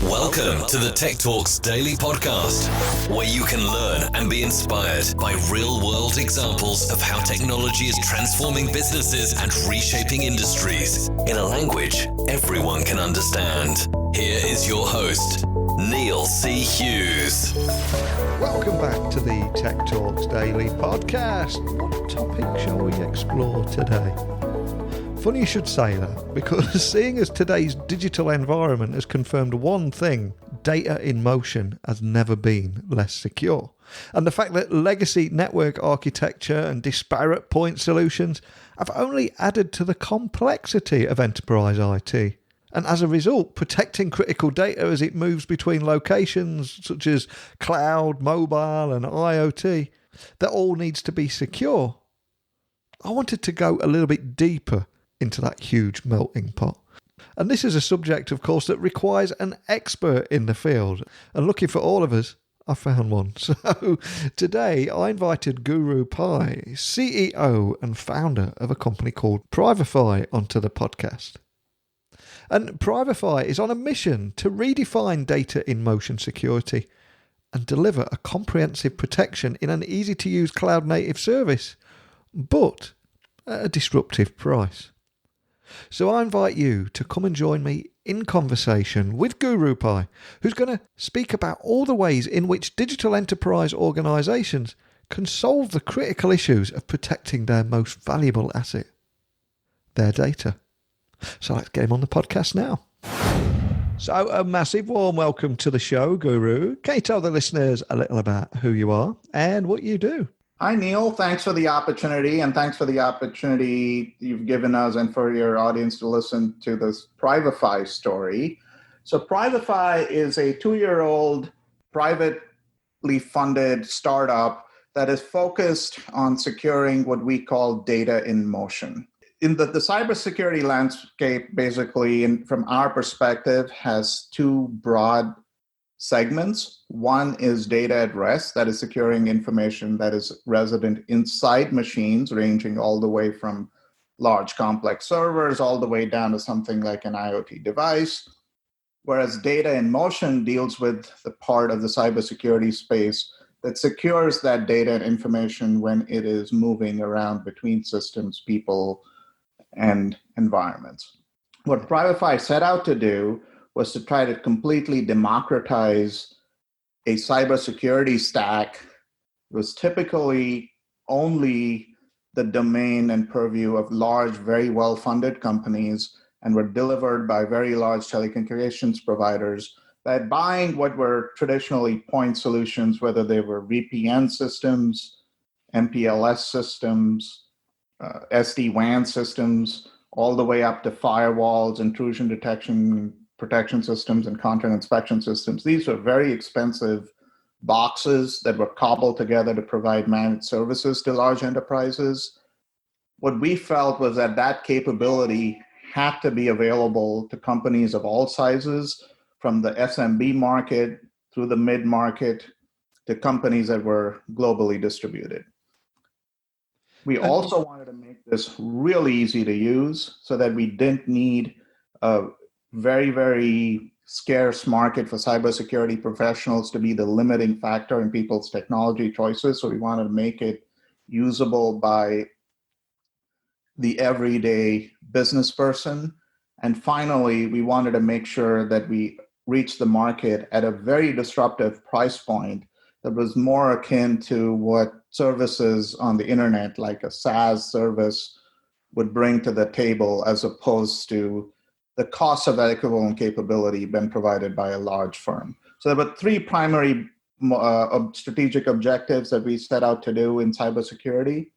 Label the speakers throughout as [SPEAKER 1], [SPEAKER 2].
[SPEAKER 1] Welcome to the Tech Talks Daily Podcast, where you can learn and be inspired by real-world examples of how technology is transforming businesses and reshaping industries in a language everyone can understand. Here is your host, Neals C. Hughes.
[SPEAKER 2] Welcome back to the Tech Talks Daily Podcast. What topic shall we explore today? Funny you should say that, because seeing as today's digital environment has confirmed one thing: data in motion has never been less secure. And the fact that legacy network architecture and disparate point solutions have only added to the complexity of enterprise IT. And as a result, protecting critical data as it moves between locations such as cloud, mobile and IoT, that all needs to be secure. I wanted to go a little bit deeper into that huge melting pot. And this is a subject, of course, that requires an expert in the field. And looking for all of us, I found one. So today I invited Guru Pai, CEO and founder of a company called Privafy, onto the podcast. And Privafy is on a mission to redefine data in motion security and deliver a comprehensive protection in an easy-to-use cloud-native service, but at a disruptive price. So I invite you to come and join me in conversation with Guru Pai, who's going to speak about all the ways in which digital enterprise organisations can solve the critical issues of protecting their most valuable asset, their data. So let's get him on the podcast now. So a massive warm welcome to the show, Guru. Can you tell the listeners a little about who you are and what you do?
[SPEAKER 3] Hi, Neil. Thanks for the opportunity, and thanks for the opportunity you've given us and for your audience to listen to this Privafy story. So Privafy is a 2-year-old privately funded startup that is focused on securing what we call data in motion. In the cybersecurity landscape, basically, from our perspective, has two broad segments. One is data at rest, that is securing information that is resident inside machines, ranging all the way from large complex servers all the way down to something like an IoT device. Whereas data in motion deals with the part of the cybersecurity space that secures that data and information when it is moving around between systems, people, and environments. What Privafy set out to do was to try to completely democratize a cybersecurity stack. It was typically only the domain and purview of large, very well-funded companies, and were delivered by very large telecommunications providers that buying what were traditionally point solutions, whether they were VPN systems, MPLS systems, SD-WAN systems, all the way up to firewalls, intrusion detection, protection systems, and content inspection systems. These were very expensive boxes that were cobbled together to provide managed services to large enterprises. What we felt was that that capability had to be available to companies of all sizes, from the SMB market through the mid-market to companies that were globally distributed. We also wanted to make this really easy to use so that we didn't need a very, very scarce market for cybersecurity professionals to be the limiting factor in people's technology choices. So we wanted to make it usable by the everyday business person. And finally, we wanted to make sure that we reached the market at a very disruptive price point that was more akin to what services on the internet, like a SaaS service, would bring to the table, as opposed to the cost of that equivalent capability been provided by a large firm. So there were three primary strategic objectives that we set out to do in cybersecurity.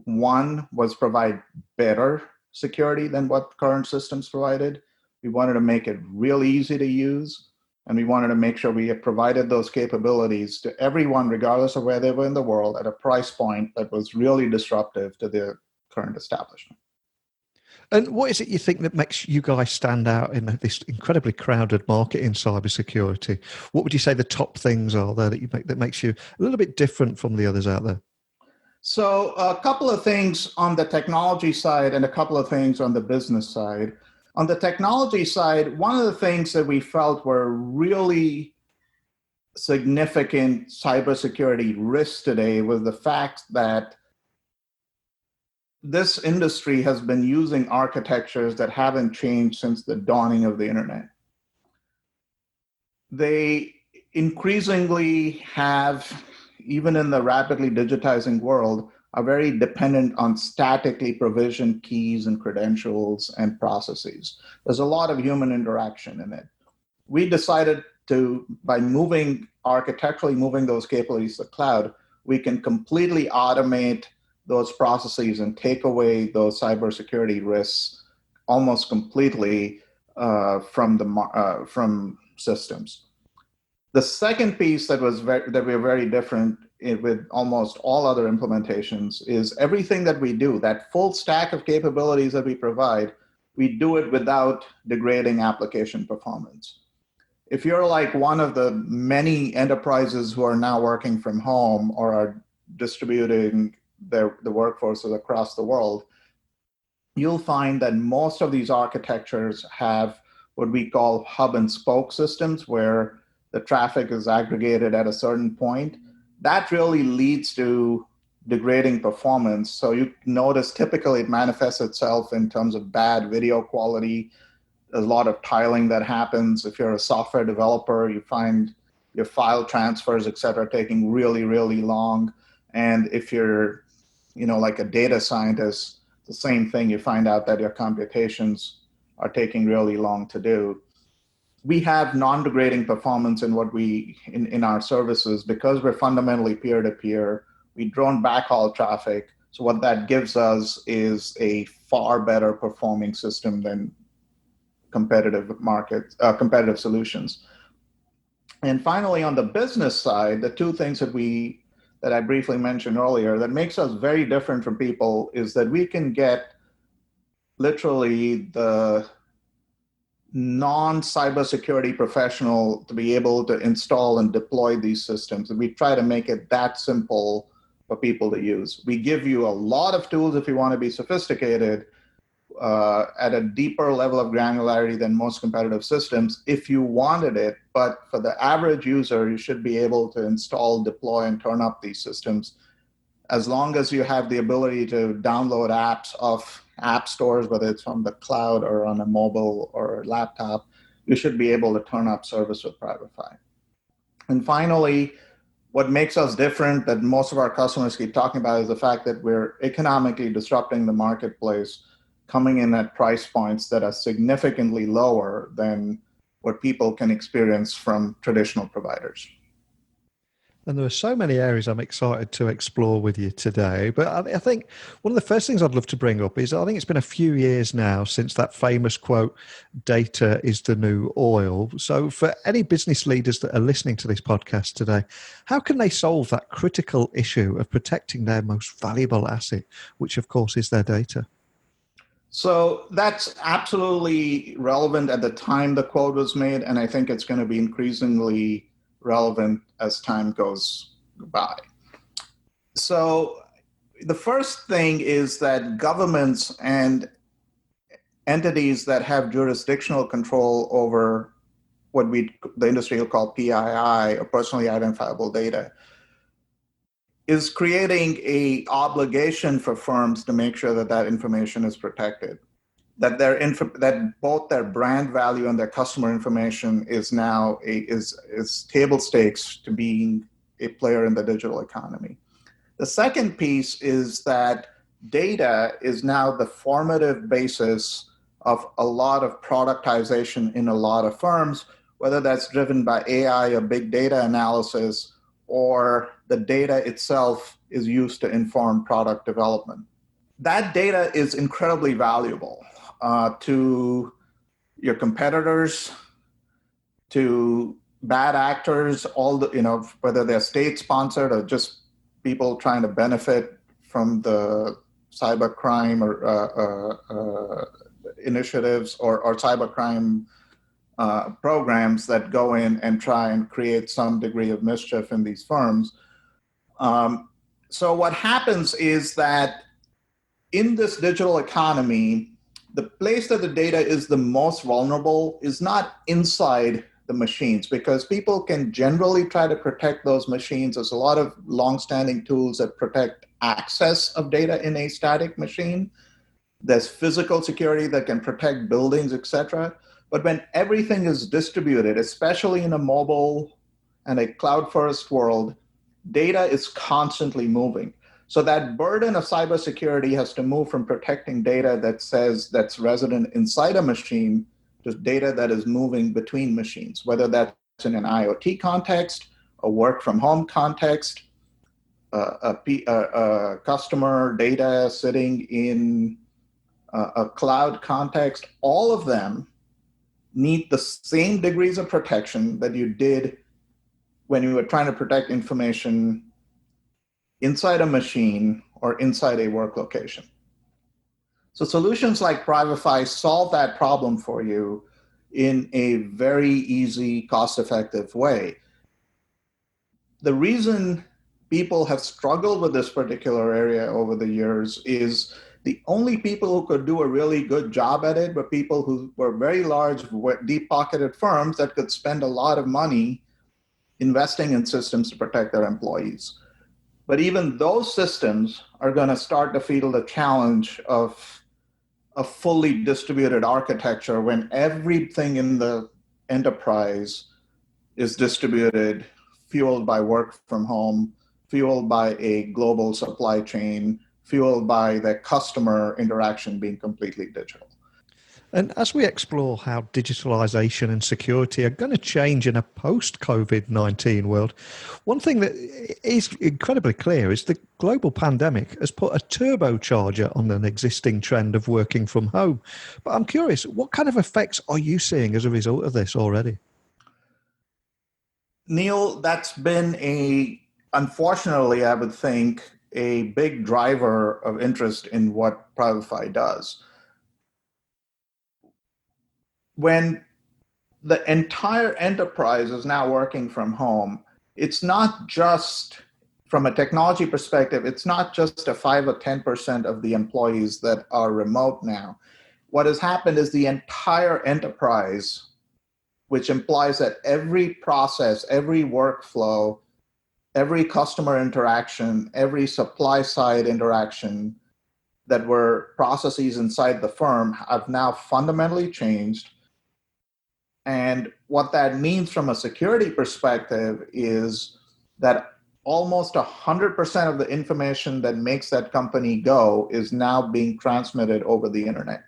[SPEAKER 3] One was provide better security than what current systems provided. We wanted to make it really easy to use, and we wanted to make sure we had provided those capabilities to everyone, regardless of where they were in the world, at a price point that was really disruptive to the current establishment.
[SPEAKER 2] And what is it you think that makes you guys stand out in this incredibly crowded market in cybersecurity? What would you say the top things are there that makes you a little bit different from the others out there?
[SPEAKER 3] So a couple of things on the technology side and a couple of things on the business side. On the technology side, one of the things that we felt were really significant cybersecurity risks today was the fact that this industry has been using architectures that haven't changed since the dawning of the internet. They increasingly have, even in the rapidly digitizing world, are very dependent on statically provisioned keys and credentials and processes. There's a lot of human interaction in it. We decided to, by architecturally moving those capabilities to the cloud, we can completely automate those processes and take away those cybersecurity risks almost completely from systems. The second piece that we're very different with almost all other implementations is everything that we do, that full stack of capabilities that we provide, we do it without degrading application performance. If you're like one of the many enterprises who are now working from home or are distributing the workforces across the world, you'll find that most of these architectures have what we call hub and spoke systems, where the traffic is aggregated at a certain point. That really leads to degrading performance. So you notice typically it manifests itself in terms of bad video quality. There's a lot of tiling that happens. If you're a software developer, you find your file transfers, et cetera, taking really, really long. And if you're, like a data scientist, the same thing, you find out that your computations are taking really long to do. We have non-degrading performance in our services because we're fundamentally peer-to-peer. We drone backhaul traffic. So what that gives us is a far better performing system than competitive solutions. And finally, on the business side, the two things that I briefly mentioned earlier that makes us very different from people is that we can get literally the non-cybersecurity professional to be able to install and deploy these systems. And we try to make it that simple for people to use. We give you a lot of tools if you want to be sophisticated at a deeper level of granularity than most competitive systems if you wanted it. But for the average user, you should be able to install, deploy, and turn up these systems. As long as you have the ability to download apps off app stores, whether it's from the cloud or on a mobile or a laptop, you should be able to turn up service with Privafy. And finally, what makes us different that most of our customers keep talking about is the fact that we're economically disrupting the marketplace, coming in at price points that are significantly lower than what people can experience from traditional providers.
[SPEAKER 2] And there are so many areas I'm excited to explore with you today. But I think one of the first things I'd love to bring up is I think it's been a few years now since that famous quote, data is the new oil. So for any business leaders that are listening to this podcast today, how can they solve that critical issue of protecting their most valuable asset, which of course is their data?
[SPEAKER 3] So that's absolutely relevant at the time the quote was made, and I think it's going to be increasingly relevant as time goes by. So the first thing is that governments and entities that have jurisdictional control over what the industry will call PII, or personally identifiable data, is creating an obligation for firms to make sure that that information is protected, that that both their brand value and their customer information is now is table stakes to being a player in the digital economy. The second piece is that data is now the formative basis of a lot of productization in a lot of firms, whether that's driven by AI or big data analysis, or the data itself is used to inform product development. That data is incredibly valuable to your competitors, to bad actors, whether they're state-sponsored or just people trying to benefit from the cybercrime or initiatives or cybercrime programs that go in and try and create some degree of mischief in these firms. So what happens is that in this digital economy, the place that the data is the most vulnerable is not inside the machines, because people can generally try to protect those machines. There's a lot of long-standing tools that protect access of data in a static machine. There's physical security that can protect buildings, etc. But when everything is distributed, especially in a mobile and a cloud-first world, data is constantly moving. So that burden of cybersecurity has to move from protecting data that's resident inside a machine to data that is moving between machines, whether that's in an IoT context, a work from home context, a customer data sitting in a cloud context. All of them need the same degrees of protection that you did when you were trying to protect information inside a machine or inside a work location. So solutions like Privafy solve that problem for you in a very easy, cost-effective way. The reason people have struggled with this particular area over the years is the only people who could do a really good job at it were people who were very large, deep-pocketed firms that could spend a lot of money investing in systems to protect their employees. But even those systems are going to start to feel the challenge of a fully distributed architecture when everything in the enterprise is distributed, fueled by work from home, fueled by a global supply chain, fueled by the customer interaction being completely digital.
[SPEAKER 2] And as we explore how digitalization and security are going to change in a post-COVID-19 world, one thing that is incredibly clear is the global pandemic has put a turbocharger on an existing trend of working from home. But I'm curious, what kind of effects are you seeing as a result of this already?
[SPEAKER 3] Neil, that's been unfortunately, I would think, a big driver of interest in what Privafy does. When the entire enterprise is now working from home, it's not just, from a technology perspective, it's not just a 5 or 10% of the employees that are remote now. What has happened is the entire enterprise, which implies that every process, every workflow, every customer interaction, every supply side interaction that were processes inside the firm have now fundamentally changed. And what that means from a security perspective is that almost 100% of the information that makes that company go is now being transmitted over the internet.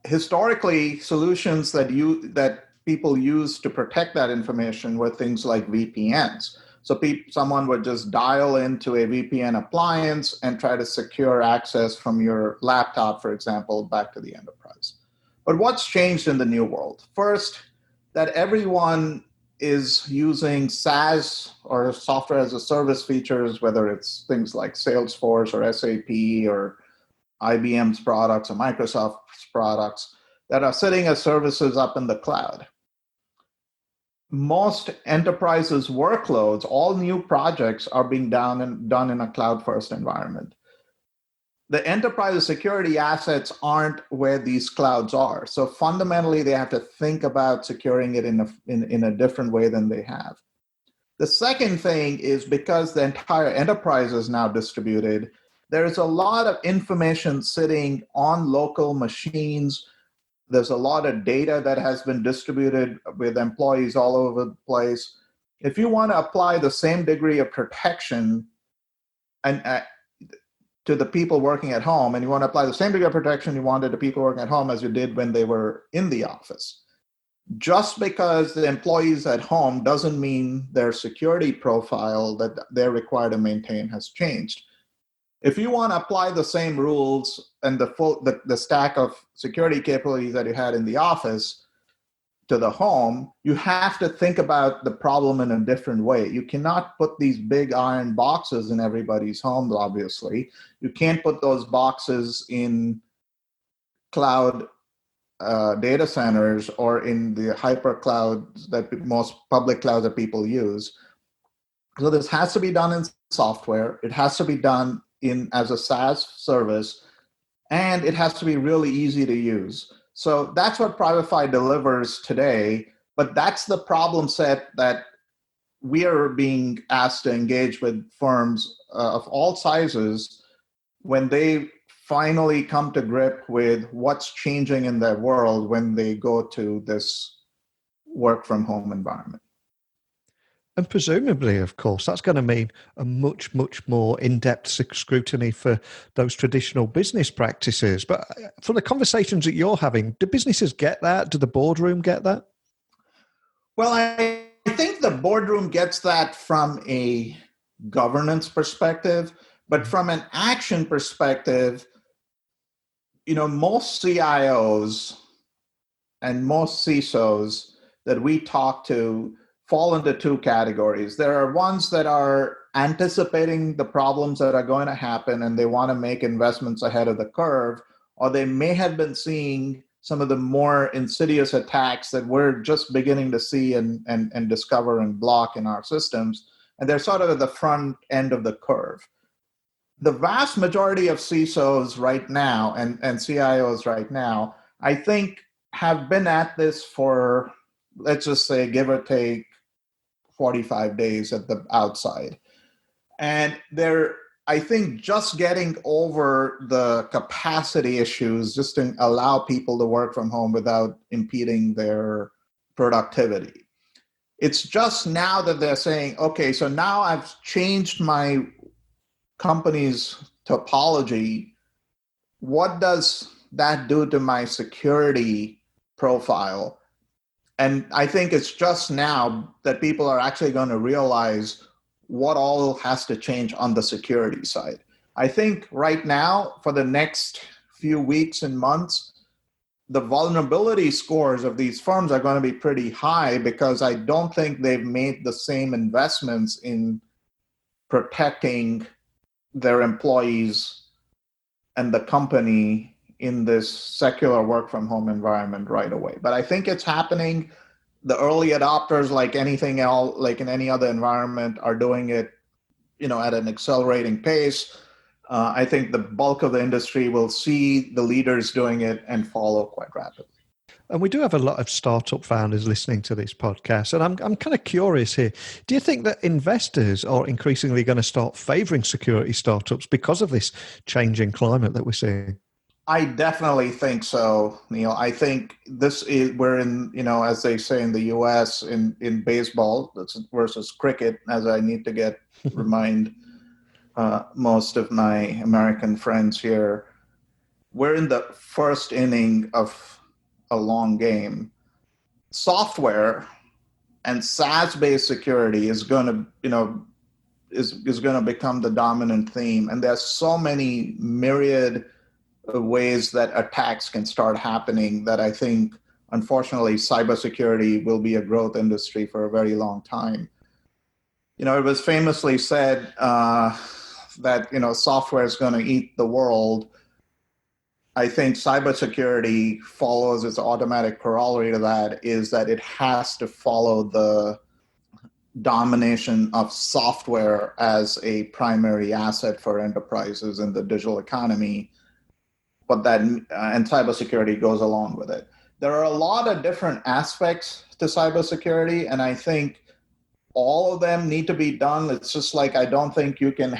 [SPEAKER 3] Historically, solutions that people used to protect that information were things like VPNs. So someone would just dial into a VPN appliance and try to secure access from your laptop, for example, back to the enterprise. But what's changed in the new world? First, that everyone is using SaaS or software as a service features, whether it's things like Salesforce or SAP or IBM's products or Microsoft's products that are sitting as services up in the cloud. Most enterprises' workloads, all new projects are being done in a cloud-first environment. The enterprise security assets aren't where these clouds are. So fundamentally, they have to think about securing it in a different way than they have. The second thing is, because the entire enterprise is now distributed, there's a lot of information sitting on local machines. There's a lot of data that has been distributed with employees all over the place. If you want to apply the same degree of protection to the people working at home, and you want to apply the same degree of protection you wanted to people working at home as you did when they were in the office, just because the employees at home doesn't mean their security profile that they're required to maintain has changed. If you want to apply the same rules and the stack of security capabilities that you had in the office to the home, you have to think about the problem in a different way. You cannot put these big iron boxes in everybody's homes, obviously. You can't put those boxes in cloud data centers or in the hyper clouds that most public clouds that people use. So this has to be done in software. It has to be done as a SaaS service. and it has to be really easy to use. So that's what Privafy delivers today, but that's the problem set that we are being asked to engage with firms of all sizes when they finally come to grip with what's changing in their world when they go to this work from home environment.
[SPEAKER 2] And presumably, of course, that's going to mean a much, much more in-depth scrutiny for those traditional business practices. But from the conversations that you're having, do businesses get that? Do the boardroom get that?
[SPEAKER 3] Well, I think the boardroom gets that from a governance perspective, but from an action perspective, most CIOs and most CISOs that we talk to fall into two categories. There are ones that are anticipating the problems that are going to happen and they want to make investments ahead of the curve, or they may have been seeing some of the more insidious attacks that we're just beginning to see and discover and block in our systems. And they're sort of at the front end of the curve. The vast majority of CISOs right now and CIOs right now, I think, have been at this for, let's just say, give or take 45 days at the outside. And they're, I think, just getting over the capacity issues just to allow people to work from home without impeding their productivity. It's just now that they're saying, okay, so now I've changed my company's topology. What does that do to my security profile? And I think it's just now that people are actually going to realize what all has to change on the security side. I think right now, for the next few weeks and months, the vulnerability scores of these firms are going to be pretty high because I don't think they've made the same investments in protecting their employees and the company in this secular work from home environment right away. But I think it's happening. The early adopters, like anything else, like in any other environment, are doing it, at an accelerating pace. I think the bulk of the industry will see the leaders doing it and follow quite rapidly.
[SPEAKER 2] And we do have a lot of startup founders listening to this podcast. And I'm kind of curious here. Do you think that investors are increasingly going to start favoring security startups because of this changing climate that we're seeing?
[SPEAKER 3] I definitely think so, Neil. I think we're in, as they say in the US, in baseball versus cricket, as I need to remind most of my American friends here. We're in the first inning of a long game. Software and SaaS-based security is going to, is going to become the dominant theme. And there's so many myriad ways that attacks can start happening that I think, unfortunately, cybersecurity will be a growth industry for a very long time. It was famously said that, software is going to eat the world. I think cybersecurity follows its automatic corollary to that, is that it has to follow the domination of software as a primary asset for enterprises in the digital economy. But and cybersecurity goes along with it. There are a lot of different aspects to cybersecurity, and I think all of them need to be done. It's just like, I don't think you can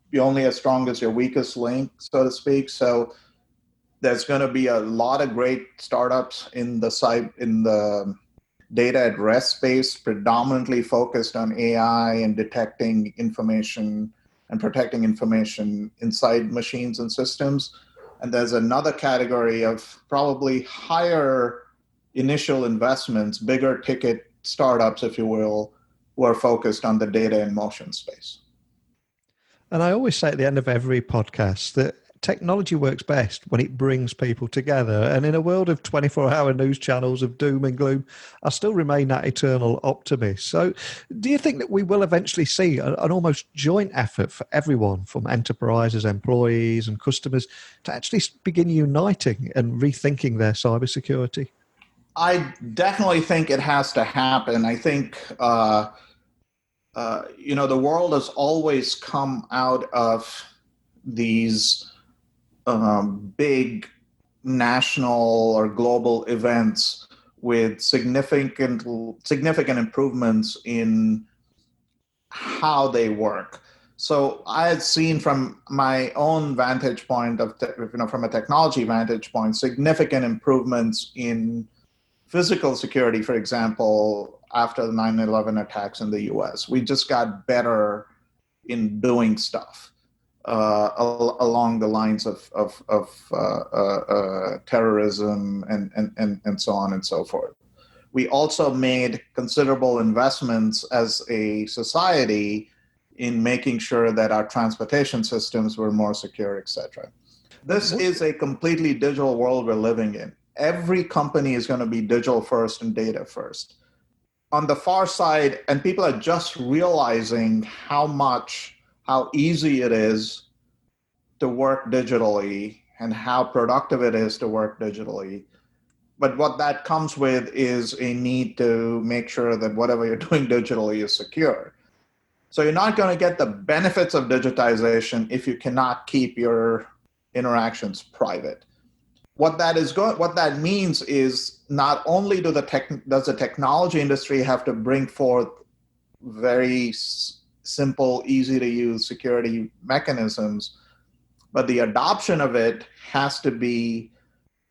[SPEAKER 3] be only as strong as your weakest link, so to speak. So there's going to be a lot of great startups in the data at rest space, predominantly focused on AI and detecting information and protecting information inside machines and systems. And there's another category of probably higher initial investments, bigger ticket startups, if you will, who are focused on the data in motion space.
[SPEAKER 2] And I always say at the end of every podcast that technology works best when it brings people together. And in a world of 24-hour news channels of doom and gloom, I still remain that eternal optimist. So do you think that we will eventually see an almost joint effort for everyone, from enterprises, employees and customers, to actually begin uniting and rethinking their cybersecurity?
[SPEAKER 3] I definitely think it has to happen. I think, the world has always come out of these big national or global events with significant improvements in how they work. So I had seen from my own vantage point from a technology vantage point, significant improvements in physical security, for example, after the 9/11 attacks in the US. We just got better in doing stuff along the lines of terrorism and so on and so forth. We also made considerable investments as a society in making sure that our transportation systems were more secure, et cetera. This is a completely digital world we're living in. Every company is going to be digital first and data first. On the far side, and people are just realizing how easy it is to work digitally and how productive it is to work digitally. But what that comes with is a need to make sure that whatever you're doing digitally is secure. So you're not going to get the benefits of digitization if you cannot keep your interactions private. What that means is not only does the technology industry have to bring forth very simple, easy to use security mechanisms, but the adoption of it has to be,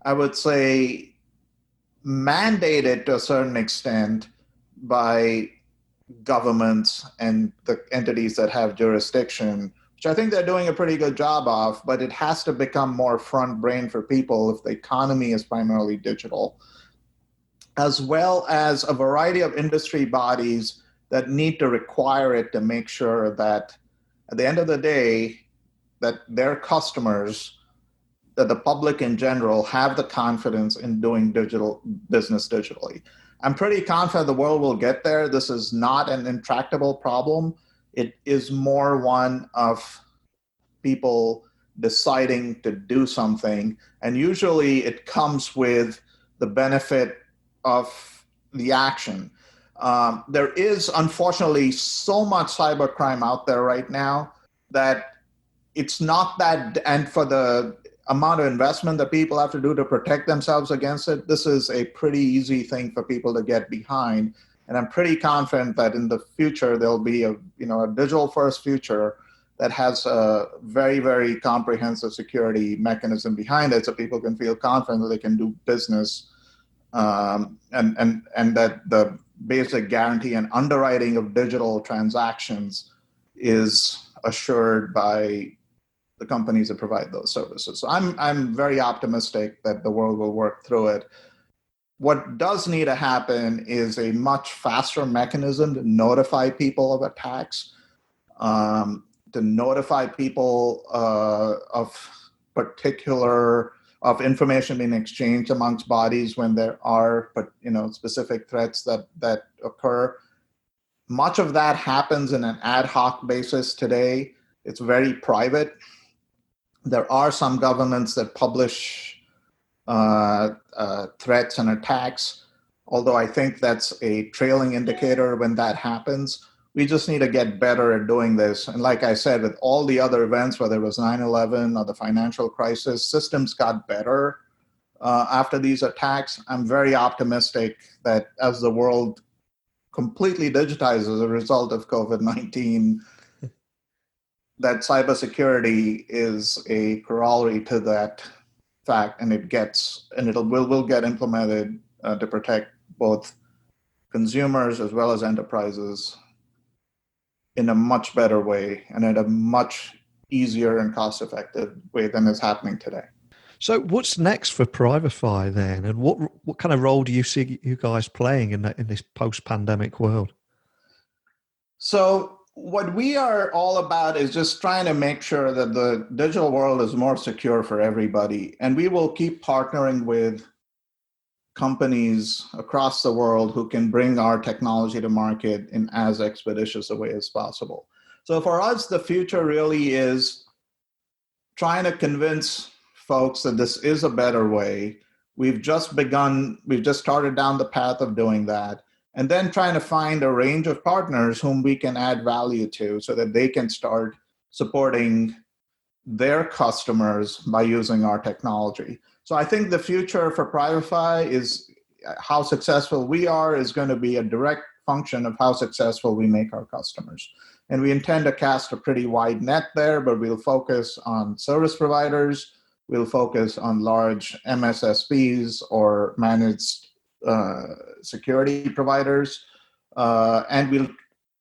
[SPEAKER 3] I would say, mandated to a certain extent by governments and the entities that have jurisdiction, which I think they're doing a pretty good job of, but it has to become more front brain for people if the economy is primarily digital, as well as a variety of industry bodies that need to require it to make sure that at the end of the day, that their customers, that the public in general, have the confidence in doing digital business digitally. I'm pretty confident the world will get there. This is not an intractable problem. It is more one of people deciding to do something. And usually it comes with the benefit of the action. There is, unfortunately, so much cybercrime out there right now that it's not that, and for the amount of investment that people have to do to protect themselves against it, this is a pretty easy thing for people to get behind. And I'm pretty confident that in the future, there'll be a digital first future that has a very, very comprehensive security mechanism behind it so people can feel confident that they can do business and that the basic guarantee and underwriting of digital transactions is assured by the companies that provide those services. So I'm very optimistic that the world will work through it. What does need to happen is a much faster mechanism to notify people of attacks, to notify people of information being exchanged amongst bodies when there are specific threats that occur. Much of that happens in an ad hoc basis today. It's very private. There are some governments that publish threats and attacks, although I think that's a trailing indicator when that happens. We just need to get better at doing this. And like I said, with all the other events, whether it was 9/11 or the financial crisis, systems got better after these attacks. I'm very optimistic that as the world completely digitizes as a result of COVID-19, that cybersecurity is a corollary to that fact, and it will get implemented to protect both consumers as well as enterprises in a much better way and in a much easier and cost-effective way than is happening today.
[SPEAKER 2] So what's next for Privafy then, and what kind of role do you see you guys playing in this post-pandemic world?
[SPEAKER 3] So what we are all about is just trying to make sure that the digital world is more secure for everybody. And we will keep partnering with companies across the world who can bring our technology to market in as expeditious a way as possible. So for us, the future really is trying to convince folks that this is a better way. We've just started down the path of doing that. And then trying to find a range of partners whom we can add value to so that they can start supporting their customers by using our technology. So I think the future for Privafy is how successful we are is going to be a direct function of how successful we make our customers. And we intend to cast a pretty wide net there, but we'll focus on service providers, we'll focus on large MSSPs or managed security providers, and we'll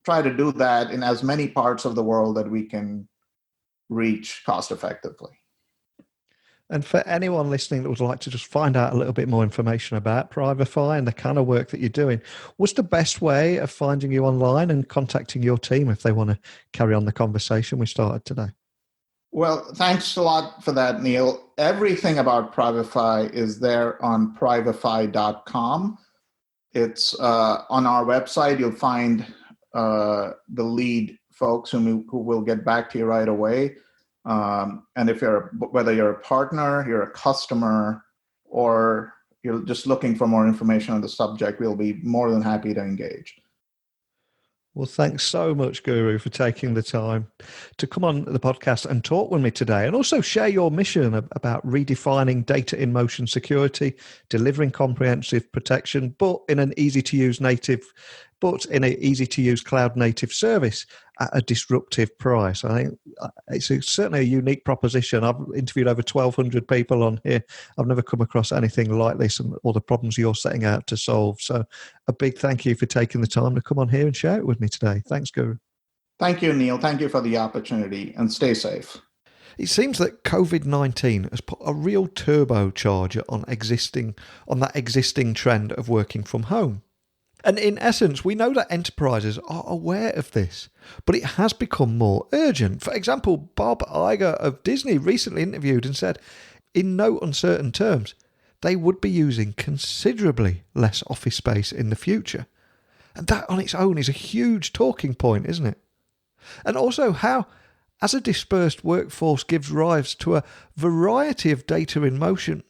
[SPEAKER 3] try to do that in as many parts of the world that we can reach cost effectively.
[SPEAKER 2] And for anyone listening that would like to just find out a little bit more information about Privafy and the kind of work that you're doing, what's the best way of finding you online and contacting your team if they want to carry on the conversation we started today?
[SPEAKER 3] Well, thanks a lot for that, Neil. Everything about Privafy is there on privafy.com. It's on our website. You'll find the lead folks who will get back to you right away. And if whether you're a partner, you're a customer, or you're just looking for more information on the subject, we'll be more than happy to engage.
[SPEAKER 2] Well, thanks so much, Guru, for taking the time to come on the podcast and talk with me today, and also share your mission about redefining data in motion security, delivering comprehensive protection, but in an easy-to-use cloud native service at a disruptive price. I think it's certainly a unique proposition. I've interviewed over 1,200 people on here. I've never come across anything like this and all the problems you're setting out to solve. So a big thank you for taking the time to come on here and share it with me today. Thanks, Guru.
[SPEAKER 3] Thank you, Neil. Thank you for the opportunity, and stay safe.
[SPEAKER 2] It seems that COVID-19 has put a real turbocharger on that existing trend of working from home. And in essence, we know that enterprises are aware of this, but it has become more urgent. For example, Bob Iger of Disney recently interviewed and said, in no uncertain terms, they would be using considerably less office space in the future. And that on its own is a huge talking point, isn't it? And also how, as a dispersed workforce gives rise to a variety of data in motion.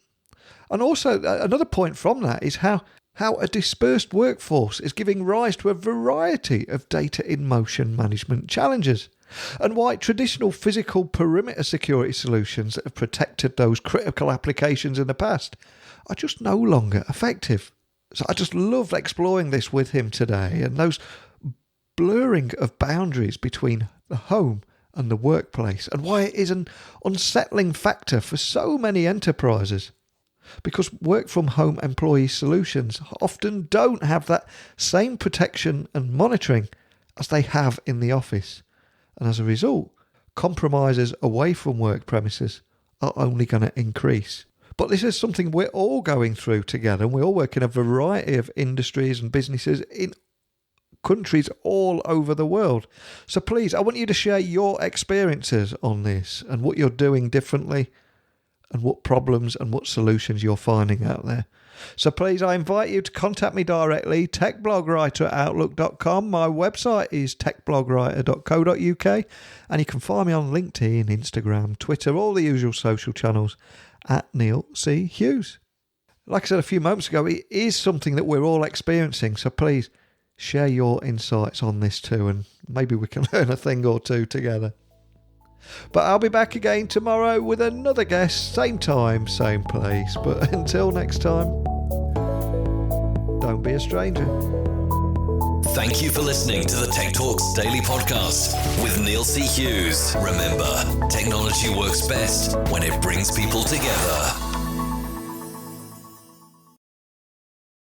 [SPEAKER 2] And also another point from that is how a dispersed workforce is giving rise to a variety of data in motion management challenges, and why traditional physical perimeter security solutions that have protected those critical applications in the past are just no longer effective. So I just loved exploring this with him today, and those blurring of boundaries between the home and the workplace, and why it is an unsettling factor for so many enterprises. Because work from home employee solutions often don't have that same protection and monitoring as they have in the office. And as a result, compromises away from work premises are only going to increase. But this is something we're all going through together, and we all work in a variety of industries and businesses in countries all over the world. So please, I want you to share your experiences on this and what you're doing differently, and what problems and what solutions you're finding out there. So please, I invite you to contact me directly, techblogwriter@outlook.com. My website is techblogwriter.co.uk, and you can find me on LinkedIn, Instagram, Twitter, all the usual social channels at Neil C. Hughes. Like I said a few moments ago, it is something that we're all experiencing, so please share your insights on this too, and maybe we can learn a thing or two together. But I'll be back again tomorrow with another guest, same time, same place. But until next time, don't be a stranger.
[SPEAKER 1] Thank you for listening to the Tech Talks Daily Podcast with Neil C. Hughes. Remember, technology works best when it brings people together.